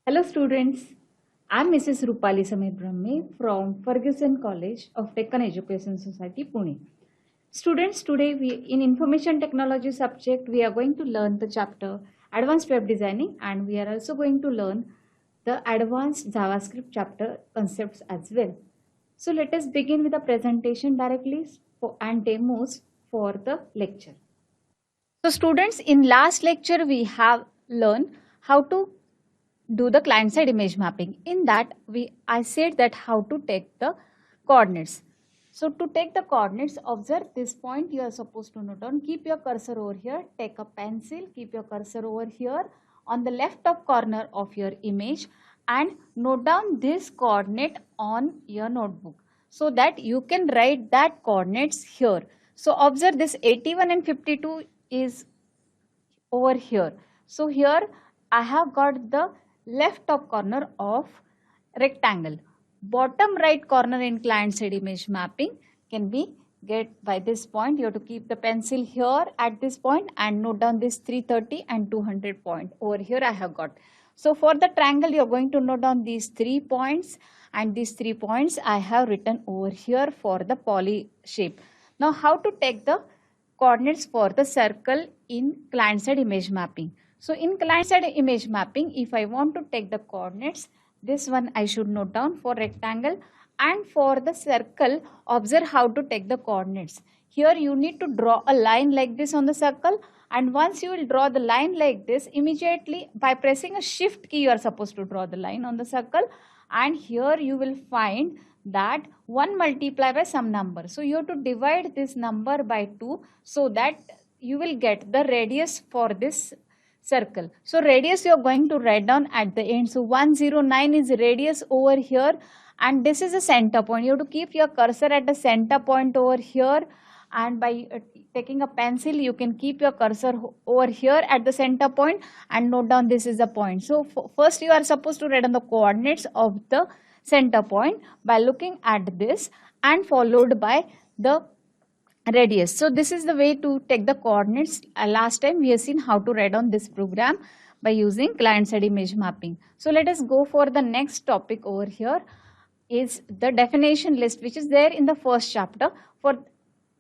Hello students, I am Mrs. Rupali Samir Brahme from Ferguson College of Deccan Education Society, Pune. Students, today in Information Technology subject, we are going to learn the chapter Advanced Web Designing, and we are also going to learn the Advanced JavaScript chapter concepts as well. So let us begin with the presentation directly and demos for the lecture. So students, in last lecture we have learned how to do the client side image mapping. In that I said that how to take the coordinates. So to take the coordinates, observe this point you are supposed to note down. Keep your cursor over here, take a pencil, keep your cursor over here on the left top corner of your image and note down this coordinate on your notebook so that you can write that coordinates here. So observe this 81 and 52 is over here. So here I have got the left top corner of rectangle. Bottom right corner in client side image mapping can be get by this point. You have to keep the pencil here at this point and note down this 330 and 200 point. Over here I have got. So for the triangle you are going to note down these 3 points, and these 3 points I have written over here for the poly shape. Now how to take the coordinates for the circle in client side image mapping. So in client side image mapping, if I want to take the coordinates, this one I should note down for rectangle, and for the circle, observe how to take the coordinates. Here you need to draw a line like this on the circle, and once you will draw the line like this, immediately by pressing a shift key you are supposed to draw the line on the circle, and here you will find that 1 multiplied by some number. So you have to divide this number by 2 so that you will get the radius for this circle. So radius you are going to write down at the end. So 109 is radius over here, and this is a center point. You have to keep your cursor at the center point over here, and by taking a pencil you can keep your cursor over here at the center point and note down this is the point. So first you are supposed to write down the coordinates of the center point by looking at this and followed by the radius. So this is the way to take the coordinates. Last time we have seen how to write down this program by using client side image mapping. So let us go for the next topic over here is the definition list, which is there in the first chapter. For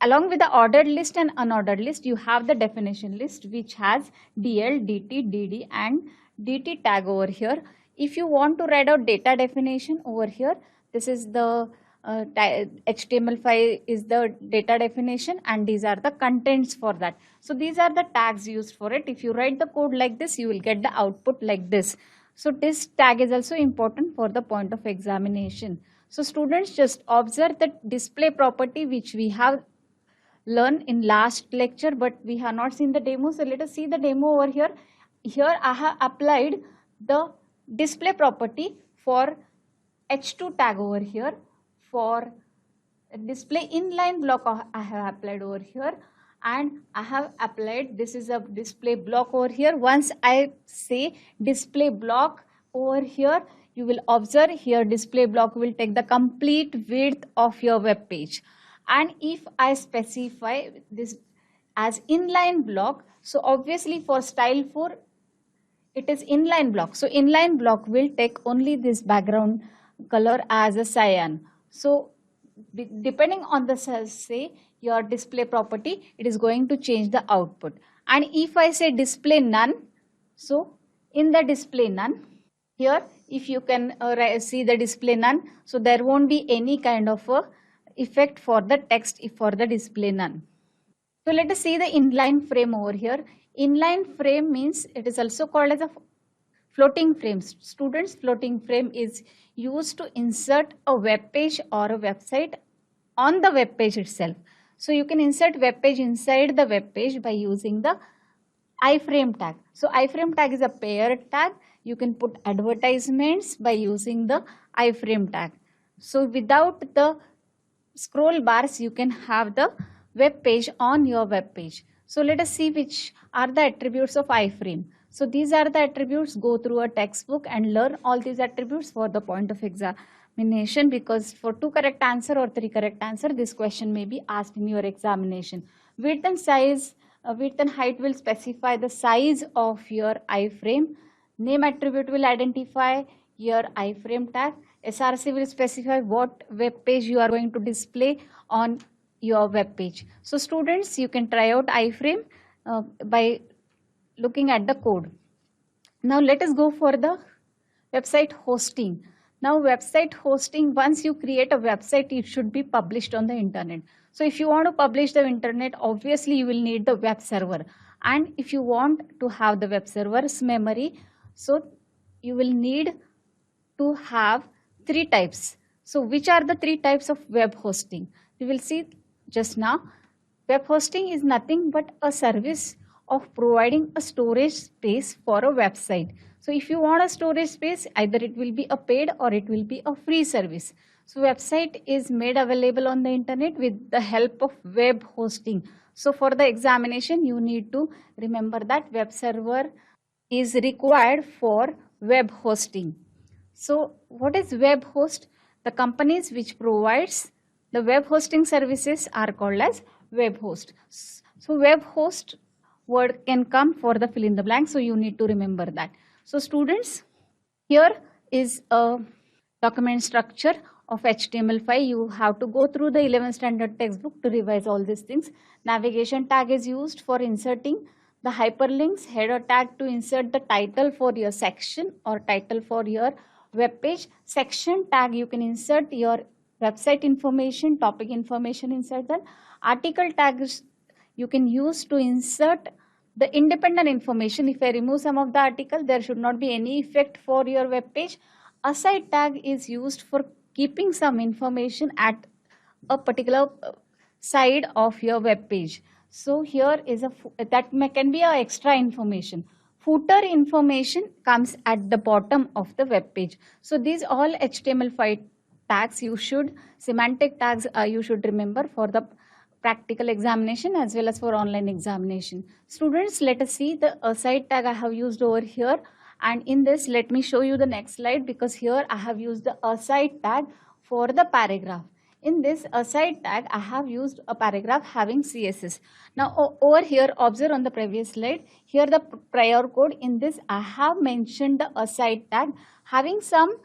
along with the ordered list and unordered list, you have the definition list which has DL, DT, DD and DT tag over here. If you want to write out data definition over here, this is the HTML file is the data definition, and these are the contents for that. So these are the tags used for it. If you write the code like this, you will get the output like this. So this tag is also important for the point of examination. So students, just observe the display property which we have learned in last lecture, but we have not seen the demo. So let us see the demo over here. Here I have applied the display property for H2 tag over here. For display inline block I have applied over here, and I have applied this is a display block over here. Once I say display block over here, you will observe here display block will take the complete width of your web page. And if I specify this as inline block, so obviously for style 4 it is inline block. So inline block will take only this background color as a cyan. So depending on the say your display property, it is going to change the output. And if I say display none, so in the display none, here if you can see the display none, so there won't be any kind of a effect for the text for the display none. So let us see the inline frame over here. Inline frame means it is also called as a floating frame. Students, floating frame is used to insert a web page or a website on the web page itself. So you can insert web page inside the web page by using the iframe tag. So iframe tag is a paired tag. You can put advertisements by using the iframe tag. So without the scroll bars, you can have the web page on your web page. So let us see which are the attributes of iframe. So these are the attributes. Go through a textbook and learn all these attributes for the point of examination, because for 2 correct answer or 3 correct answer, this question may be asked in your examination. Width and size, width and height will specify the size of your iframe. Name attribute will identify your iframe tag. SRC will specify what web page you are going to display on your web page. So students, you can try out iframe by looking at the code. Now let us go for the website hosting. Now website hosting, once you create a website, it should be published on the internet. So if you want to publish the internet, obviously you will need the web server. And if you want to have the web server's memory, so you will need to have three types. So which are the three types of web hosting? We will see just now. Web hosting is nothing but a service of providing a storage space for a website. So if you want a storage space, either it will be a paid or it will be a free service. So website is made available on the internet with the help of web hosting. So for the examination, you need to remember that web server is required for web hosting. So what is web host? The companies which provides the web hosting services are called as web host. So web host word can come for the fill in the blank. So you need to remember that. So students, here is a document structure of HTML5. You have to go through the 11th standard textbook to revise all these things. Navigation tag is used for inserting the hyperlinks, header tag to insert the title for your section or title for your web page. Section tag, you can insert your website information, topic information inside that. Article tags you can use to insert the independent information. If I remove some of the article, there should not be any effect for your web page. Aside tag is used for keeping some information at a particular side of your web page. So here is that can be a extra information. Footer information comes at the bottom of the web page. So these all HTML5 tags semantic tags you should remember for the practical examination as well as for online examination. Students, let us see the aside tag I have used over here. And in this, let me show you the next slide, because here I have used the aside tag for the paragraph. In this aside tag, I have used a paragraph having CSS. Now over here, observe on the previous slide, here the prior code. In this, I have mentioned the aside tag having some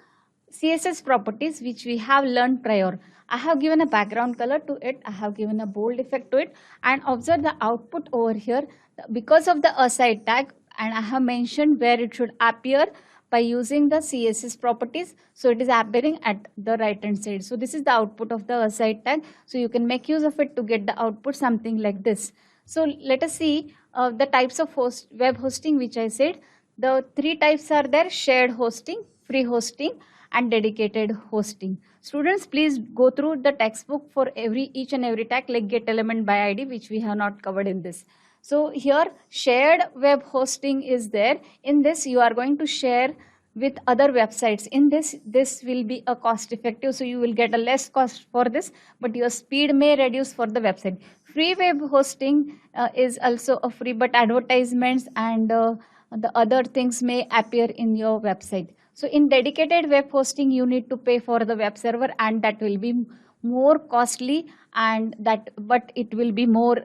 CSS properties which we have learned prior. I have given a background color to it, I have given a bold effect to it, and observe the output over here because of the aside tag, and I have mentioned where it should appear by using the CSS properties. So it is appearing at the right hand side. So this is the output of the aside tag. So you can make use of it to get the output something like this. So let us see the types of web hosting which I said. The three types are there: shared hosting, free hosting, and dedicated hosting. Students, please go through the textbook for each and every tag, like get element by ID, which we have not covered in this. So here shared web hosting is there. In this, you are going to share with other websites. In this will be a cost effective, so you will get a less cost for this, but your speed may reduce for the website. Free web hosting is also a free, but advertisements and the other things may appear in your website. So in dedicated web hosting, you need to pay for the web server, and that will be more costly, and but it will be more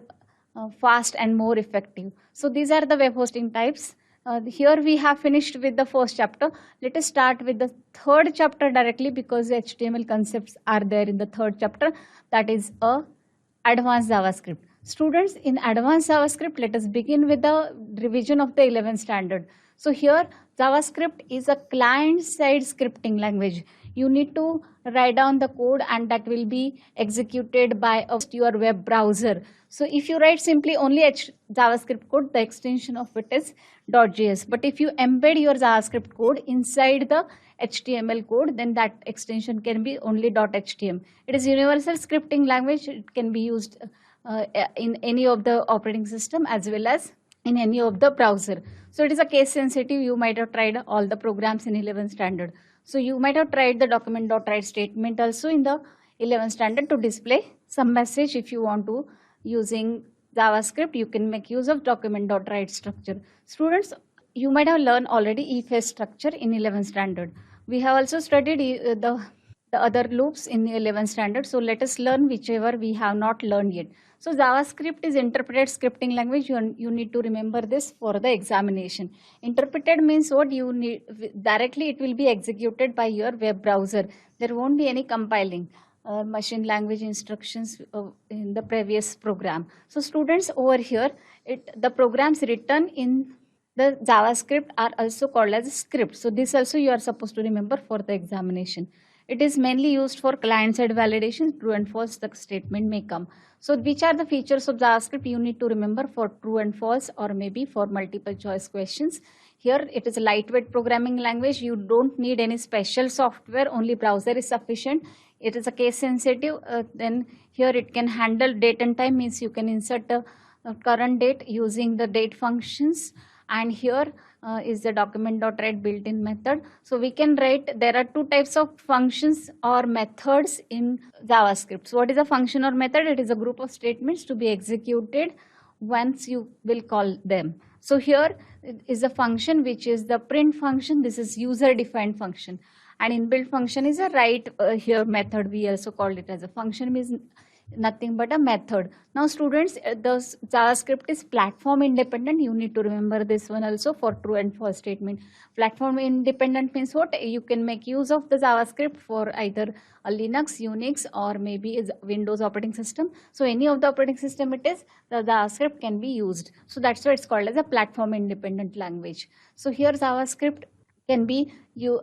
fast and more effective. So these are the web hosting types. Here we have finished with the first chapter. Let us start with the third chapter directly, because HTML concepts are there in the third chapter, that is advanced JavaScript. Students, in advanced JavaScript, let us begin with the revision of the 11th standard. So here JavaScript is a client-side scripting language. You need to write down the code, and that will be executed by your web browser. So if you write simply only JavaScript code, the extension of it is .js. But if you embed your JavaScript code inside the HTML code, then that extension can be only .htm. It is universal scripting language. It can be used in any of the operating system as well as in any of the browser. So it is a case sensitive. You might have tried all the programs in 11th standard. So you might have tried the document.write statement also in the 11th standard to display some message. If you want to using JavaScript, you can make use of document.write structure. Students, you might have learned already if structure in 11th standard. We have also studied the the other loops in the 11th standard. So let us learn whichever we have not learned yet. So JavaScript is interpreted scripting language. You need to remember this for the examination. Interpreted means what you need directly, it will be executed by your web browser. There won't be any compiling machine language instructions in the previous program. So students, over here, the programs written in the JavaScript are also called as script. So this also you are supposed to remember for the examination. It is mainly used for client-side validation. True and false the statement may come. So which are the features of JavaScript you need to remember for true and false, or maybe for multiple choice questions. Here it is a lightweight programming language. You don't need any special software, only browser is sufficient. It is a case sensitive. Then here it can handle date and time, means you can insert a current date using the date functions. And here is the document.write built-in method. So we can write, there are two types of functions or methods in JavaScript. So what is a function or method? It is a group of statements to be executed once you will call them. So here is a function which is the print function. This is user defined function, and inbuilt function is a write here method. We also called it as a function, means nothing but a method. Now students, the JavaScript is platform independent. You need to remember this one also for true and false statement. Platform independent means what? You can make use of the JavaScript for either a Linux, Unix, or maybe is Windows operating system. So any of the operating system it is, the JavaScript can be used. So that's why it's called as a platform independent language. So here JavaScript can be,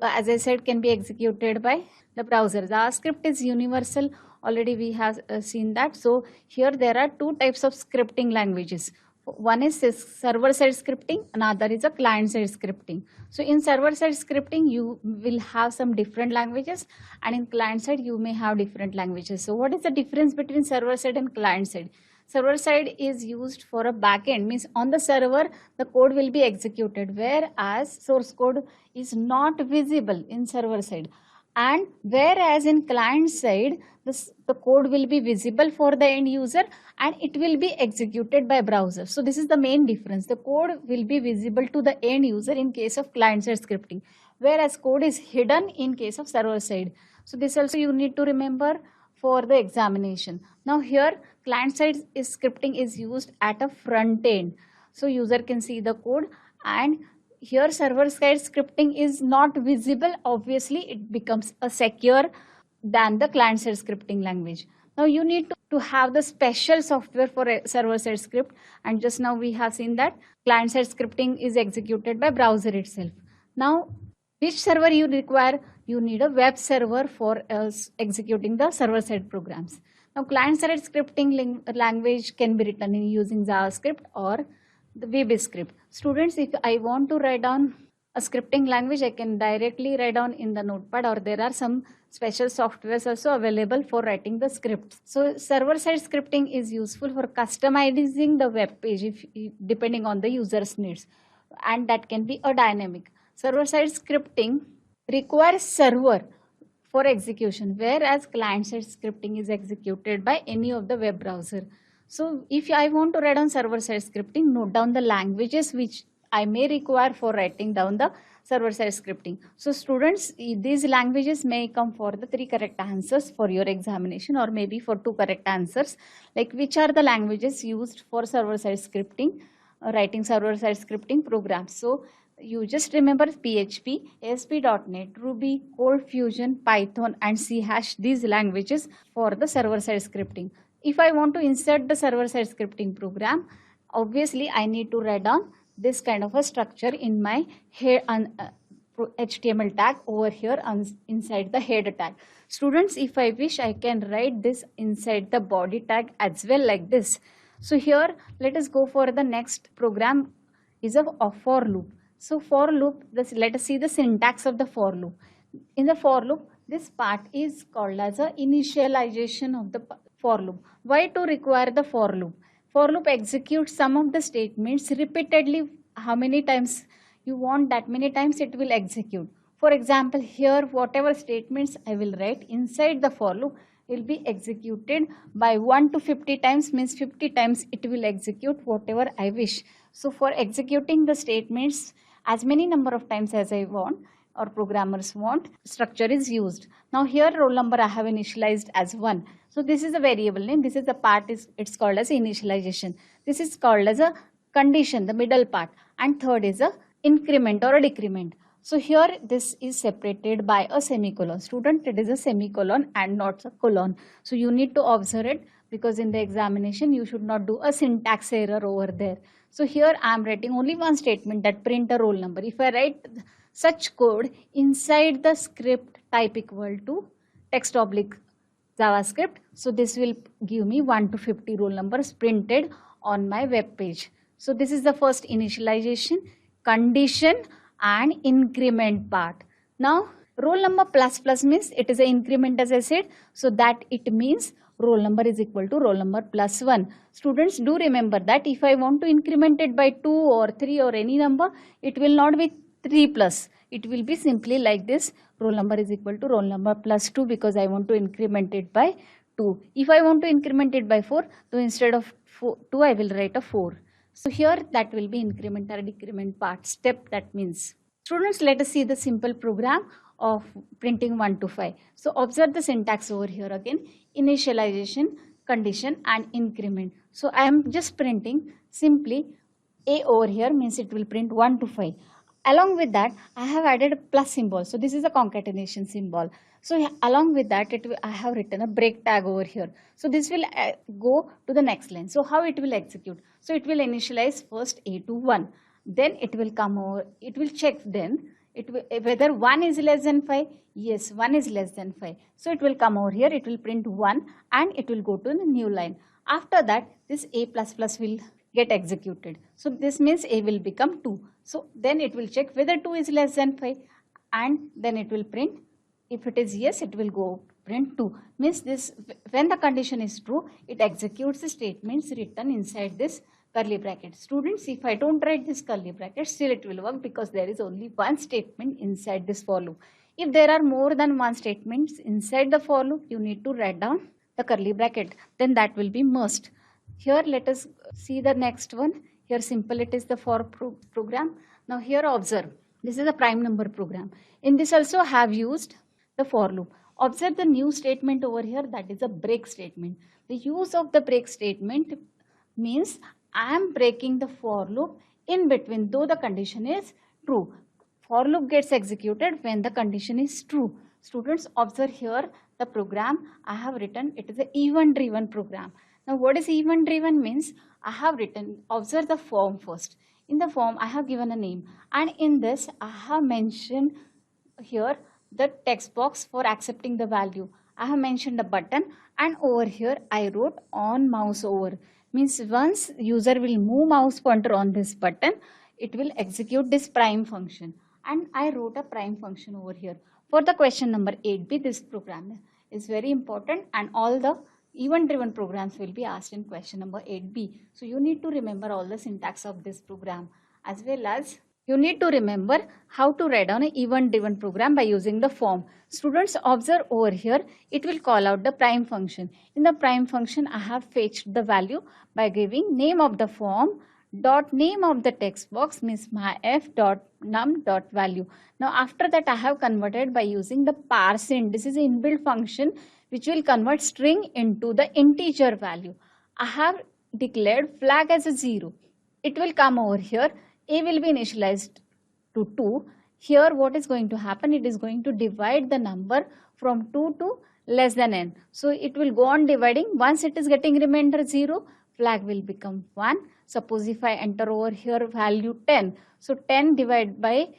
as I said, can be executed by the browser. JavaScript is universal. Already we have seen that. So here there are two types of scripting languages. One is server-side scripting, another is a client-side scripting. So in server-side scripting, you will have some different languages, and in client-side, you may have different languages. So what is the difference between server-side and client-side? Server-side is used for a backend, means on the server, the code will be executed, whereas source code is not visible in server-side. And whereas in client side, the code will be visible for the end user and it will be executed by browser. So this is the main difference. The code will be visible to the end user in case of client side scripting, whereas code is hidden in case of server side. So this also you need to remember for the examination. Now here client side scripting is used at a front end. So user can see the code, and here server-side scripting is not visible. Obviously, it becomes a secure than the client-side scripting language. Now you need to have the special software for a server-side script, and just now we have seen that client-side scripting is executed by browser itself. Now, which server you require? You need a web server for executing the server-side programs. Now, client-side scripting language can be written in using JavaScript or the VBScript. Students, if I want to write down a scripting language, I can directly write down in the notepad, or there are some special softwares also available for writing the scripts. So server-side scripting is useful for customizing the web page depending on the user's needs, and that can be a dynamic. Server-side scripting requires server for execution, whereas client-side scripting is executed by any of the web browser. So if I want to write on server-side scripting, note down the languages which I may require for writing down the server-side scripting. So students, these languages may come for the 3 correct answers for your examination, or maybe for 2 correct answers. Like which are the languages used for server-side scripting, writing server-side scripting programs. So you just remember PHP, ASP.NET, Ruby, Cold Fusion, Python, and C#, these languages for the server-side scripting. If I want to insert the server-side scripting program, obviously I need to write down this kind of a structure in my HTML tag over here inside the header tag. Students, if I wish, I can write this inside the body tag as well, like this. So here, let us go for the next program is a for loop. So for loop, let us see the syntax of the for loop. In the for loop, this part is called as a initialization of the for loop. Why to require the for loop? For loop executes some of the statements repeatedly. How many times you want, that many times it will execute. For example, here whatever statements I will write inside the for loop will be executed by 1 to 50 times, means 50 times it will execute whatever I wish. So for executing the statements as many number of times as I want, or programmers want structure is used. Now here roll number I have initialized as 1. So this is a variable name. This is the part it's called as initialization. This is called as a condition, the middle part, and third is a increment or a decrement. So here this is separated by a semicolon. Student, it is a semicolon and not a colon. So you need to observe it, because in the examination you should not do a syntax error over there. So here I am writing only one statement, that print a roll number. If I write such code inside the script type equal to text oblique JavaScript, so this will give me 1 to 50 roll numbers printed on my web page. So this is the first initialization, condition and increment part. Now roll number plus plus means it is an increment, as I said, so that it means roll number is equal to roll number plus 1. Students, do remember that if I want to increment it by 2 or 3 or any number, it will not be 3 plus. It will be simply like this, roll number is equal to roll number plus 2, because I want to increment it by 2. If I want to increment it by 4, so instead of 2 I will write a 4. So here that will be increment or decrement part step, that means. Students, let us see the simple program of printing 1 to 5. So observe the syntax over here again, initialization, condition and increment. So I am just printing simply A over here, means it will print 1 to 5. Along with that I have added a plus symbol. So this is a concatenation symbol. So along with that I have written a break tag over here. So this will go to the next line. So how it will execute? So it will initialize first A to 1. Then it will come over, it will check then whether 1 is less than 5. Yes, 1 is less than 5. So it will come over here, it will print 1 and it will go to the new line. After that this A++ will get executed. So this means A will become 2. So then it will check whether 2 is less than 5 and then it will print. If it is yes, it will go print 2. Means this, when the condition is true, it executes the statements written inside this curly bracket. Students, if I don't write this curly bracket, still it will work, because there is only one statement inside this for loop. If there are more than one statements inside the for loop, you need to write down the curly bracket, then that will be must. Here let us see the next one. Here simple, it is the for program. Now here observe, this is a prime number program. In this also have used the for loop. Observe the new statement over here, that is a break statement. The use of the break statement means I am breaking the for loop in between, though the condition is true. For loop gets executed when the condition is true. Students, observe here the program I have written, it is an event driven program. Now what is event driven means? I have written, observe the form first. In the form I have given a name, and in this I have mentioned here the text box for accepting the value. I have mentioned a button, and over here I wrote on mouse over. Means once user will move mouse pointer on this button, it will execute this prime function, and I wrote a prime function over here. For the question number 8b, this program is very important, and all the event driven programs will be asked in question number 8b. So you need to remember all the syntax of this program, as well as you need to remember how to write down an event driven program by using the form. Students, observe over here, it will call out the prime function. In the prime function I have fetched the value by giving name of the form dot name of the text box, means myf dot num dot value. Now after that I have converted by using the parseInt. This is an inbuilt function which will convert string into the integer value. I have declared flag as a 0. It will come over here, A will be initialized to 2. Here what is going to happen? It is going to divide the number from 2 to less than n. So it will go on dividing. Once it is getting remainder 0, flag will become 1. Suppose if I enter over here value 10. So 10 divided by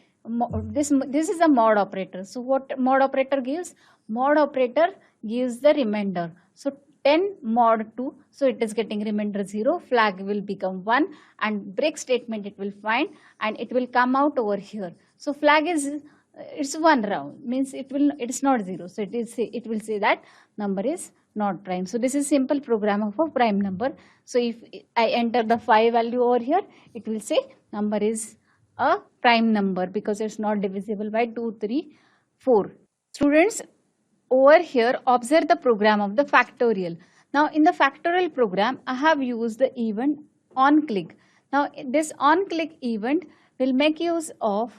this is a mod operator. So what mod operator gives? Mod operator gives the remainder. So 10 mod 2, so it is getting remainder 0, flag will become 1, and break statement it will find, and it will come out over here. So flag is, it's 1 round, means it's not 0, so it will say that number is not prime. So this is simple program of a prime number. So if I enter the 5 value over here, it will say number is a prime number because it's not divisible by 2, 3, 4. Students, over here observe the program of the factorial. Now in the factorial program I have used the event on click. Now this on click event will make use of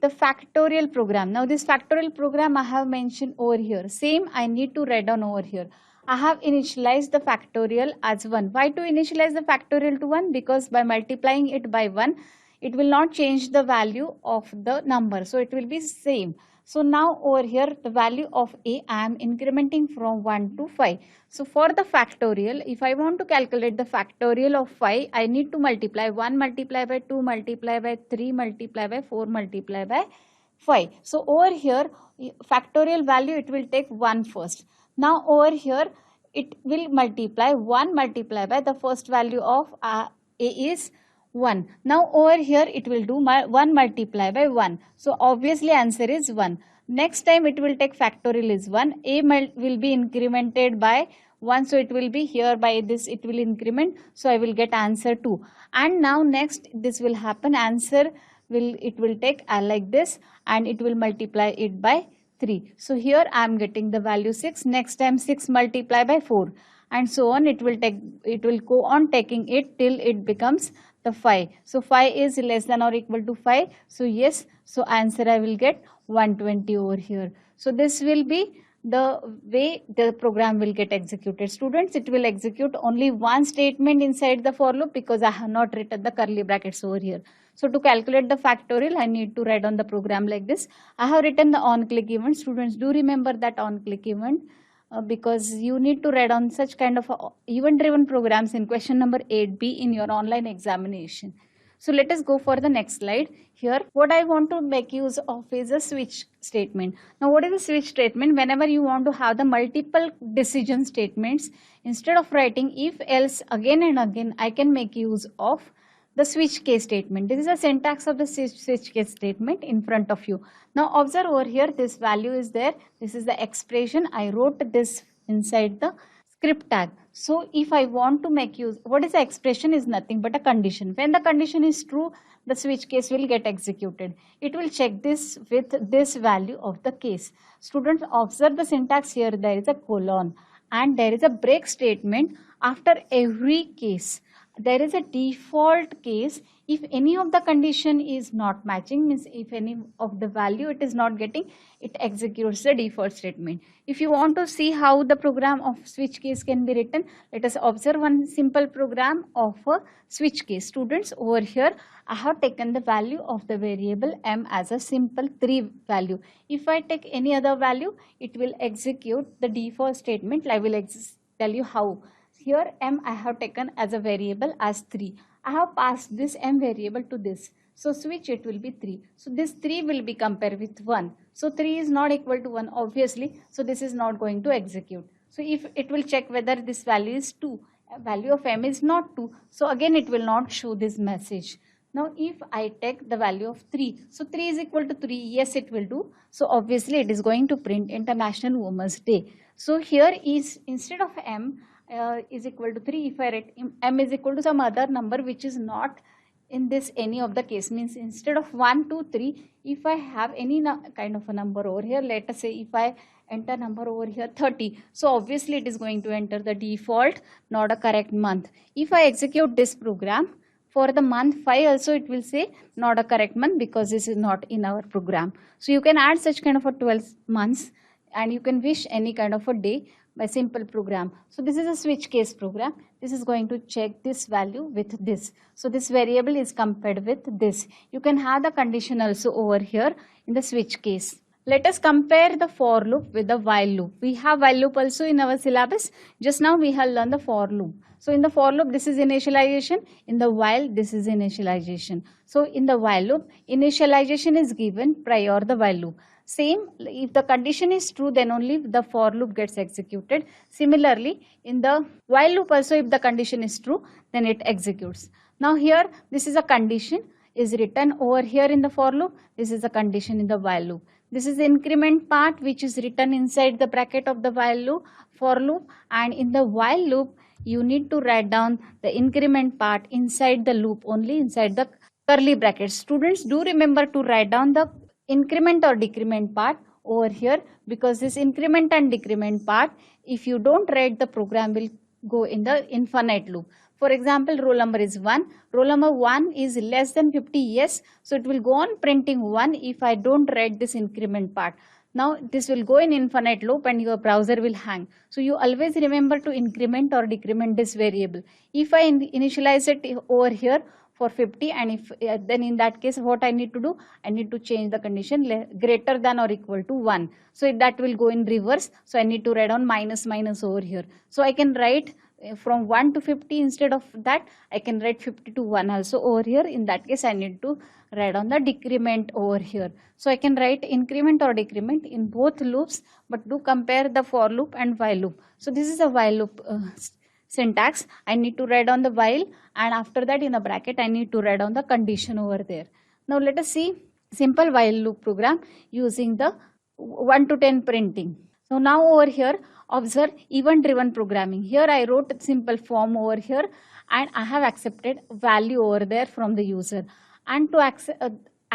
the factorial program. Now this factorial program I have mentioned over here. Same I need to write down over here. I have initialized the factorial as 1. Why to initialize the factorial to 1? Because by multiplying it by 1, it will not change the value of the number. So it will be same. So now over here the value of a I am incrementing from 1 to 5. So for the factorial, if I want to calculate the factorial of 5, I need to multiply 1 multiply by 2 multiply by 3 multiply by 4 multiply by 5. So over here factorial value it will take 1 first. Now over here it will multiply 1 multiply by the first value of a is 1. Now over here it will do 1 multiply by 1. So obviously answer is 1. Next time it will take factorial is 1. A will be incremented by 1. So it will be here by this it will increment. So I will get answer 2. And now next this will happen, answer will take like this and it will multiply it by 3. So here I am getting the value 6. Next time 6 multiply by 4 and so on. It will go on taking it till it becomes the 5. So 5 is less than or equal to 5. So yes, so answer I will get 120 over here. So this will be the way the program will get executed. Students, it will execute only one statement inside the for loop because I have not written the curly brackets over here. So to calculate the factorial, I need to write on the program like this. I have written the on-click event. Students, do remember that on-click event. Because you need to write on such kind of event-driven programs in question number 8B in your online examination. So let us go for the next slide. Here, what I want to make use of is a switch statement. Now, what is a switch statement? Whenever you want to have the multiple decision statements, instead of writing if else again and again, I can make use of the switch case statement. This is a syntax of the switch case statement in front of you. Now observe over here, this value is there. This is the expression. I wrote this inside the script tag. So if I want to make use, what is the expression is nothing but a condition. When the condition is true, the switch case will get executed. It will check this with this value of the case. Students, observe the syntax here. There is a colon and there is a break statement after every case. There is a default case if any of the condition is not matching, means if any of the value it is not getting, it executes the default statement. If you want to see how the program of switch case can be written, let us observe one simple program of a switch case. Students, over here I have taken the value of the variable m as a simple 3 value. If I take any other value, it will execute the default statement. I will tell you how. Here m I have taken as a variable as 3. I have passed this m variable to this. So switch it will be 3. So this 3 will be compared with 1. So 3 is not equal to 1 obviously. So this is not going to execute. So if it will check whether this value is 2. Value of m is not 2. So again it will not show this message. Now if I take the value of 3. So 3 is equal to 3. Yes, it will do. So obviously it is going to print International Women's Day. So here is instead of m is equal to 3, if I write m is equal to some other number which is not in this any of the case, means instead of 1, 2, 3, if I have any kind of a number over here, let us say if I enter number over here 30, so obviously it is going to enter the default, not a correct month. If I execute this program for the month 5 also, it will say not a correct month because this is not in our program. So you can add such kind of a 12 months and you can wish any kind of a day by simple program. So this is a switch case program. This is going to check this value with this. So this variable is compared with this. You can have the condition also over here in the switch case. Let us compare the for loop with the while loop. We have while loop also in our syllabus. Just now we have learned the for loop. So in the for loop, this is initialization. In the while, this is initialization. So in the while loop, initialization is given prior the while loop. Same, if the condition is true, then only the for loop gets executed. Similarly, in the while loop also, if the condition is true, then it executes. Now here, this is a condition is written over here in the for loop. This is a condition in the while loop. This is the increment part which is written inside the bracket of the while loop, for loop, and in the while loop, you need to write down the increment part inside the loop, only inside the curly brackets. Students, do remember to write down the increment or decrement part over here, because this increment and decrement part, if you don't write, the program will go in the infinite loop. For example, roll number is 1. Roll number 1 is less than 50, yes. So it will go on printing 1 if I don't write this increment part. Now this will go in infinite loop and your browser will hang. So you always remember to increment or decrement this variable. If I initialize it over here for 50, and if then in that case what I need to do, I need to change the condition greater than or equal to 1. So that will go in reverse. So I need to write on minus minus over here. So I can write from 1 to 50. Instead of that, I can write 50 to 1 also over here. In that case, I need to write on the decrement over here. So I can write increment or decrement in both loops, but do compare the for loop and while loop. So this is a while loop syntax. I need to write on the while, and after that in a bracket I need to write on the condition over there. Now let us see simple while loop program using the 1 to 10 printing. So now over here, observe event driven programming. Here I wrote a simple form over here, and I have accepted value over there from the user. And to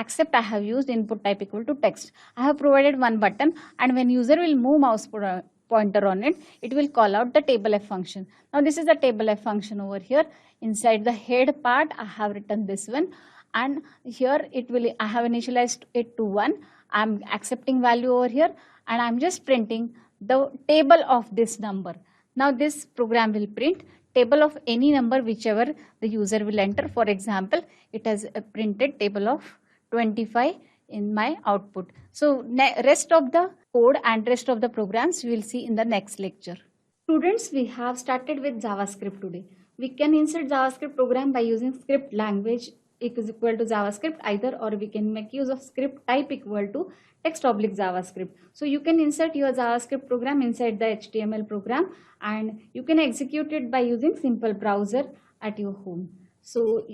accept, I have used input type equal to text. I have provided one button, and when user will move mouse pointer on it, it will call out the table F function. Now this is the table F function over here. Inside the head part, I have written this one, and here it will, I have initialized it to 1. I am accepting value over here, and I am just printing the table of this number. Now this program will print table of any number whichever the user will enter. For example, it has printed table of 25 in my output. So rest of the code and rest of the programs we will see in the next lecture. Students, we have started with JavaScript today. We can insert JavaScript program by using script language is equal to JavaScript either, or we can make use of script type equal to text oblique JavaScript. So you can insert your JavaScript program inside the HTML program, and you can execute it by using simple browser at your home. So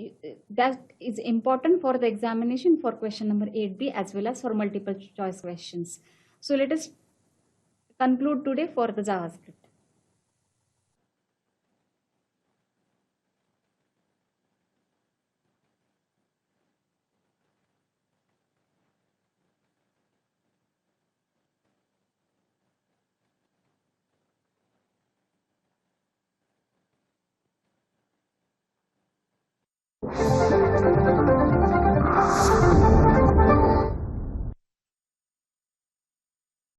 that is important for the examination for question number 8B as well as for multiple choice questions. So let us conclude today for the JavaScript.